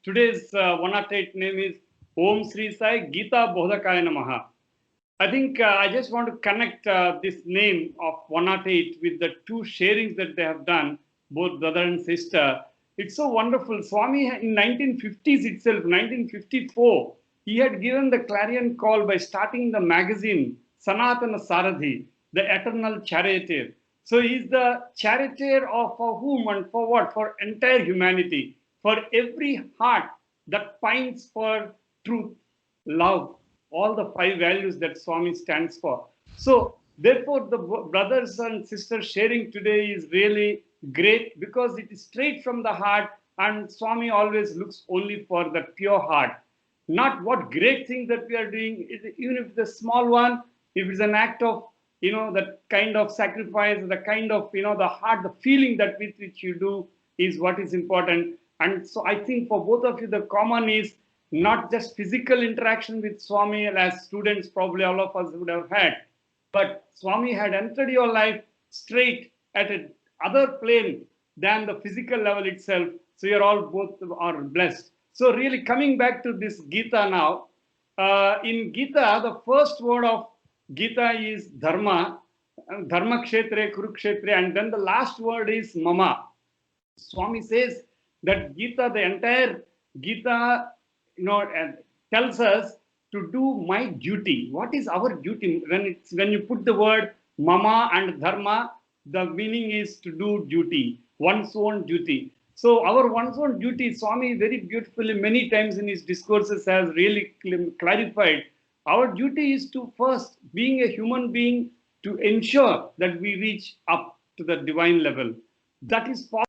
today's 108 name is Om Sri Sai Gita Bodhakaya Namaha. I think I just want to connect this name of 108 with the two sharings that they have done, both brother and sister. It's so wonderful. Swami in 1950s itself, 1954, he had given the clarion call by starting the magazine Sanatana Saradhi, the eternal charioteer. So he's the charioteer of for whom and for what? For entire humanity, for every heart that pines for truth, love, all the five values that Swami stands for. So therefore, the brothers and sisters sharing today is really great because it is straight from the heart, and Swami always looks only for the pure heart. Not what great thing that we are doing, even if it's a small one, if it's an act of, that kind of sacrifice, the kind of, the heart, the feeling that with which you do is what is important. And so I think for both of you, the common is not just physical interaction with Swami as students, probably all of us would have had, but Swami had entered your life straight at a other plane than the physical level itself. So you're all both are blessed. So really coming back to this Gita now, in Gita, the first word of Gita is Dharma, Dharma Kshetre, Kurukshetre, and then the last word is Mama. Swami says that Gita, the entire Gita, tells us to do my duty. What is our duty? When you put the word Mama and Dharma, the meaning is to do duty, one's own duty. So our one's own duty, Swami very beautifully many times in his discourses has really clarified. Our duty is to first, being a human being, to ensure that we reach up to the divine level. That is possible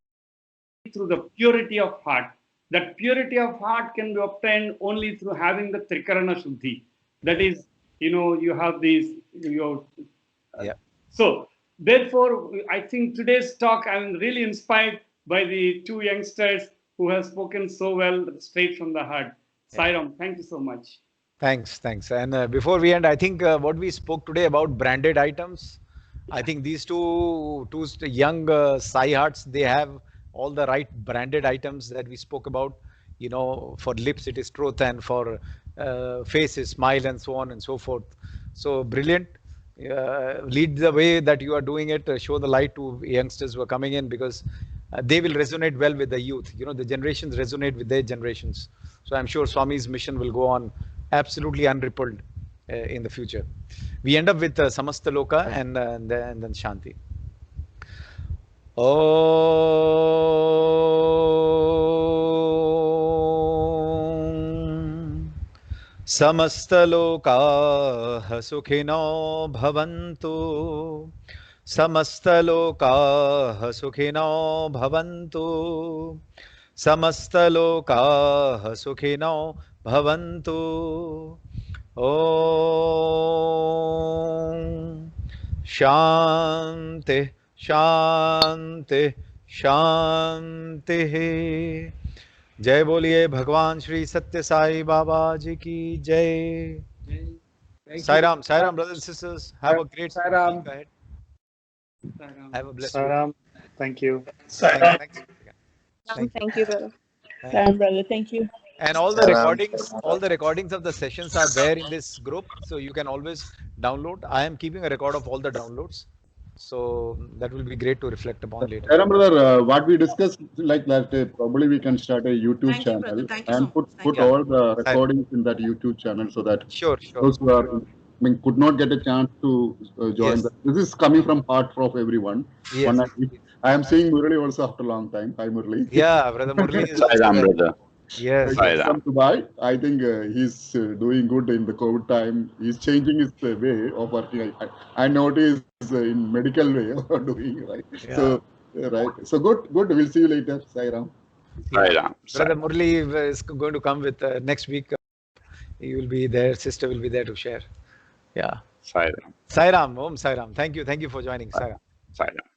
through the purity of heart. That purity of heart can be obtained only through having the Trikarana Shuddhi. That is, you have these, Yeah. So, therefore, I think today's talk, I'm really inspired by the two youngsters who have spoken so well, straight from the heart. Sairam, thank you so much. Thanks, thanks. And before we end, I think what we spoke today about branded items, I think these two young Sai hearts, they have all the right branded items that we spoke about. For lips it is truth, and for face is smile, and so on and so forth. So brilliant. Lead the way that you are doing it. Show the light to youngsters who are coming in, because they will resonate well with the youth. The generations resonate with their generations. So I'm sure Swami's mission will go on absolutely unrippled in the future. We end up with Samasta Loka and then Shanti. Om Samastalokaah Sukhino Bhavantu. Samastalokaah Sukhino Bhavantu. Samastalokaah Sukhino Bhavantu. Om Shanti शांति शांति। जय बोलिए भगवान श्री सत्य साई बाबा जी की जय। Sairam, Sairam, brothers and sisters, have a great week ahead. Have a blessed week. Sairam, thank you. Sairam. Thanks. Thank you, brother. Saram, brother. Thank you. And all the recordings of the sessions are there in this group, so you can always download. I am keeping a record of all the downloads, so that will be great to reflect upon later. Saram brother, what we discussed like that, probably we can start a YouTube Thank you, brother. channel Thank you so and much. put Thank you. all the recordings in that YouTube channel so that Sure. those who are could not get a chance to join. Yes. This is coming from heart of everyone. Yes. I am seeing Murali also after a long time. Hi Murali. Yeah, brother Murali is Sai Ram, brother. Yes. Sai He's Ram. from Dubai. I think he's doing good in the COVID time. He's changing his way of working. I noticed in medical way of doing, right. Yeah. So right. So good. We'll see you later. Sai Ram. Sai Ram. Brother Murali is going to come with next week. He will be there. Sister will be there to share. Yeah. Sai Ram. Sai Ram. Om Sai Ram. Thank you for joining. Sai Ram. Sai Ram.